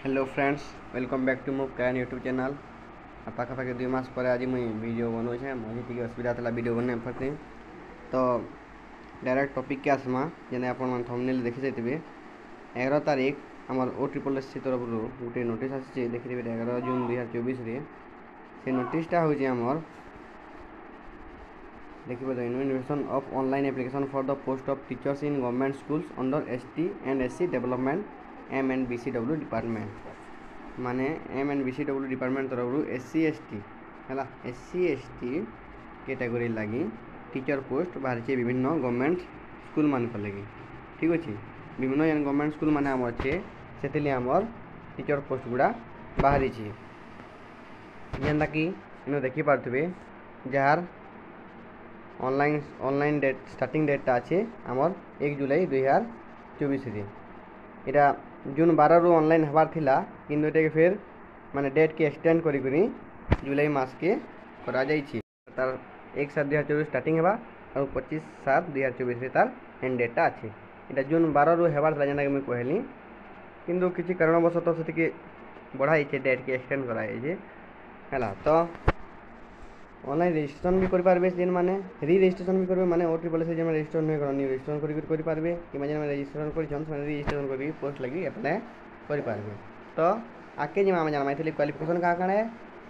Hello friends, welcome back to मो कैन YouTube channel. पाखापाखि 2 मास पर आज मुझे वीडियो बनाऊे मझे टी असुविधा था वीडियो बन पारे तो डायरेक्ट टॉपिक के आसमा जेने आपण थंबनेल देखि जाइए 11 तारीख आमर OSSC तरफ गोटे नोटिस आसी देखिए 11 जून 2024 से नोटिसटा हूँ आमर देखिए the innovation of online application for the post of teachers in government schools under ST and SC development MNBCW department माने MNBCW डिपार्टमेंट तरफ SC ST है SC ST कैटेगरी लगी टीचर पोस्ट बाहरी विभिन्न गवर्नमेंट स्कूल मान लगी ठीक अच्छे विभिन्न गवर्नमेंट स्कूल मान आम अच्छे से आमर टीचर पोस्ट गुड़ा बाहरी जेनता कि इन देखिपे जार ऑनलाइन डेट स्टार्टिंग डेटा अच्छे आमर 1 जुलाई 2024 इटा जून 12 रु ऑनलाइन हबार थिला किंतु एटा फिर माने डेट के एक्सटेंड करी जुलाई मास के करा जाइछि तार 1/7/2024 स्टार्टिंग हेबा और 25/7/2024 तार एंड डेटा अच्छे इटा जून 12 रु हेबार थिला जेना कि मैं कहली किंतु किछि कारणवशतः सेति बढ़ाई डेट के एक्सटेंड कराई है तो ऑनलाइन रजिस्ट्रेशन भी करें जेन मैंने रि रजिस्ट्रेशन भी करेंगे माने OT पॉलिसी जो रजिस्ट्रेशन नहीं न्यू रजिस्ट्रेशन करेंगे कि रजिस्ट्रेशन कर रजिस्ट्रेशन कर पोस्ट लगी अप्लाई करेंगे तो आगे जब आम जाना क्वालिफिकेशन क्या क्या है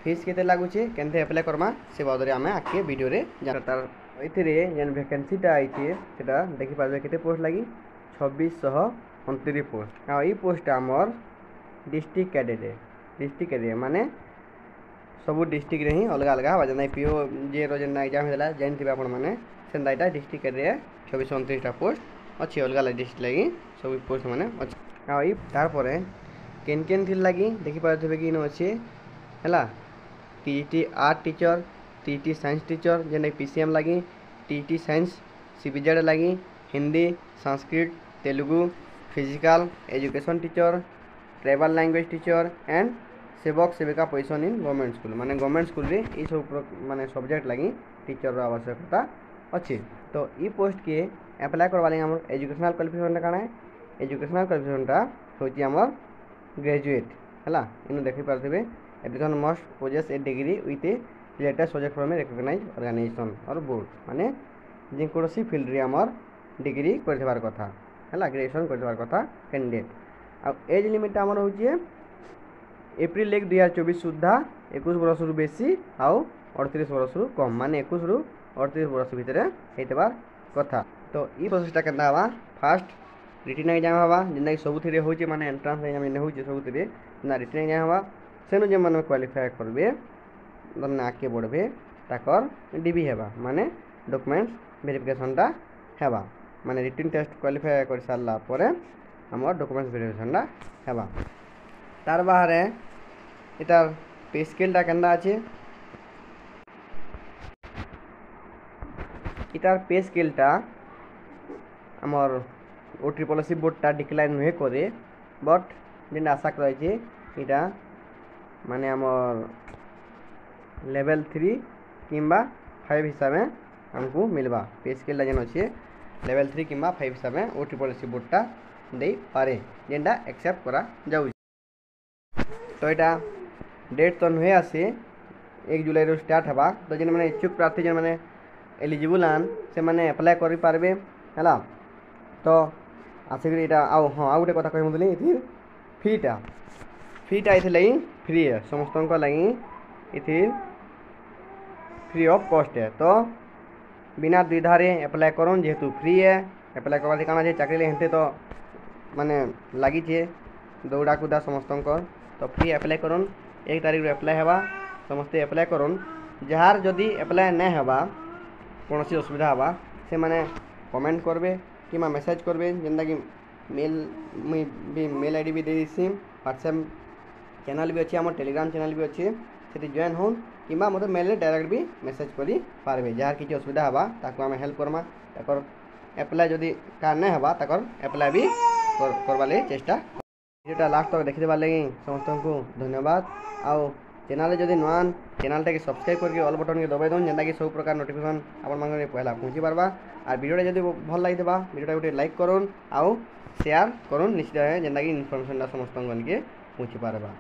फीस के लगुचे के अप्लाई करमा से बाबद आम आगे वीडियो तार ये वैकेंसीटा आई देखिपारे के पोस्ट लगी 2629 पोस्ट आ पोस्ट आमर डिस्ट्रिक्ट कैडेट माने सबू डिस्ट्रिक्ट ही अलग अलग हाँ जेना PO जे जेना एग्जाम होता जानते आप मैंने डिस्ट्रिक्ट कैडेट 2629 पोस्ट अच्छी अलग अलग डिस्ट्रिक्ट लगी सब पोस्ट मैंने अच्छे तार केन केन थी लगी देखिपारे कि इन अच्छे है TET art teacher TET science teacher जेना PCM लगी TET साइंस CBZ लगी Hindi Sanskrit Telugu physical education teacher tribal language teacher and सेवक सेविका पोजिशन इन गवर्नमेंट स्कूल माने गवर्नमेंट स्कूल रे ये सब माने सब्जेक्ट लगी टीचर आवश्यकता अच्छी तो ये पोस्ट के अप्लाई करवा लगे आम एजुकेशनल क्वालिफिकेशन क्या है एजुकेशनल क्वालिफिकेशनटा हूँ आम ग्रेजुएट है इन देखिपारे application must possess a degree with a related subject from a recognise organisation और बोर्ड माने जेकोसी फील्ड रे आमर डिग्री कर कथा है ग्रेजुएशन कर कथा कैंडिडेट आ एज लिमिट आमर हूँ एप्रिल 1 2024 सुधा 21 वर्ष रु बेसी आउ 38 वर्ष रु कम माने 21 रु 38 वर्ष भितर होइतबार कथा तो ई प्रोसेसटा केनता हवा फास्ट रिटन एग्जाम हवा जेना कि सबुथिरे होचे माने एंट्रेंस एग्जाम ने होचे सबुथिरे ना रिटन एग्जाम हवा सेनु जे माने क्वालिफाई करबे दन आके बढ़बे ताकर डीबी हेबा माने डॉक्यूमेंट्स वेरिफिकेशनटा हेबा माने रिटन टेस्ट क्वालिफाई कर सारला परे हमर डॉक्यूमेंट्स वेरिफिकेशनटा हेबा तार बाहर इतार पे स्केलटा केनता अच्छे इतार पे स्केलटा आमर OSSC बोर्डटा डिक्लाइन नुहे करे बट जेन आशा रही इटा माने आमर लेवल 3 किंबा 5 हिसाब से हमको मिलवा पे स्केलटा जेन अच्छे लेवल 3 किंबा 5 हिसाब से OSSC बोर्डटा दे पारे जेनटा एक्सेप्ट करा जाऊ तो यहाँ डेट तो नुहे आसी 1 जुलाई रू स्टार्ट हवा तो जेन मैंने इच्छुक प्रार्थी जो मैंने एलिजिबल आन से मैंने अप्लाई कर पारे है तो आसिक आओ हाँ आउ गोटे कथा कह मुझे फीटा ये फ्री है समस्त लगी ये फ्री ऑफ कॉस्ट है तो बिना द्विधारे अप्लाई करूँ जेहेतु फ्री है अप्लाई करवा काना चाकरी हेते तो माने लगी दौड़ा कूदा समस्त तो फ्री अप्लाई करूँ 1 तारीख अप्लाई हेबा समस्ते अप्लाई करूँ जार जदि अप्लाई नहीं हेबा कौन असुविधा हेबा से माने कमेंट करबे कि मेसेज करबे जेनता कि मेल आईडी भी दे दीसी व्हाट्सएप चैनल भी अच्छे आम टेलीग्राम चैनल भी अच्छे से जॉइन हो कि मतलब मेल डायरेक्ट भी मेसेज करी पारबे जार किसी असुविधा हेबा ताको आम हेल्प करमा ताकर अप्लाई जदि कार नहीं हेबा ताकर अप्लाई भी करवा ले चेष्टा वीडियोटा लास्ट तक देखिदेबार लगी समस्त को धन्यवाद आउ चैनल जदि नुआ चैनल के सब्सक्राइब करके ऑल बटन के दबाई दूँ जेनता कि सब प्रकार नोटिफिकेशन आप पहला पहुँची पार्बा और वीडियोटा जब भल लगी वीडियोटा गोटे लाइक करूँ आउ ସେୟାର କରୁନ୍ ନିଶ୍ଚିତ ଭାବେ ଯେନ୍ଟାକି ଇନଫର୍ମେସନ୍ଟା ସମସ୍ତଙ୍କନିକେ ପହଞ୍ଚି ପାରବା।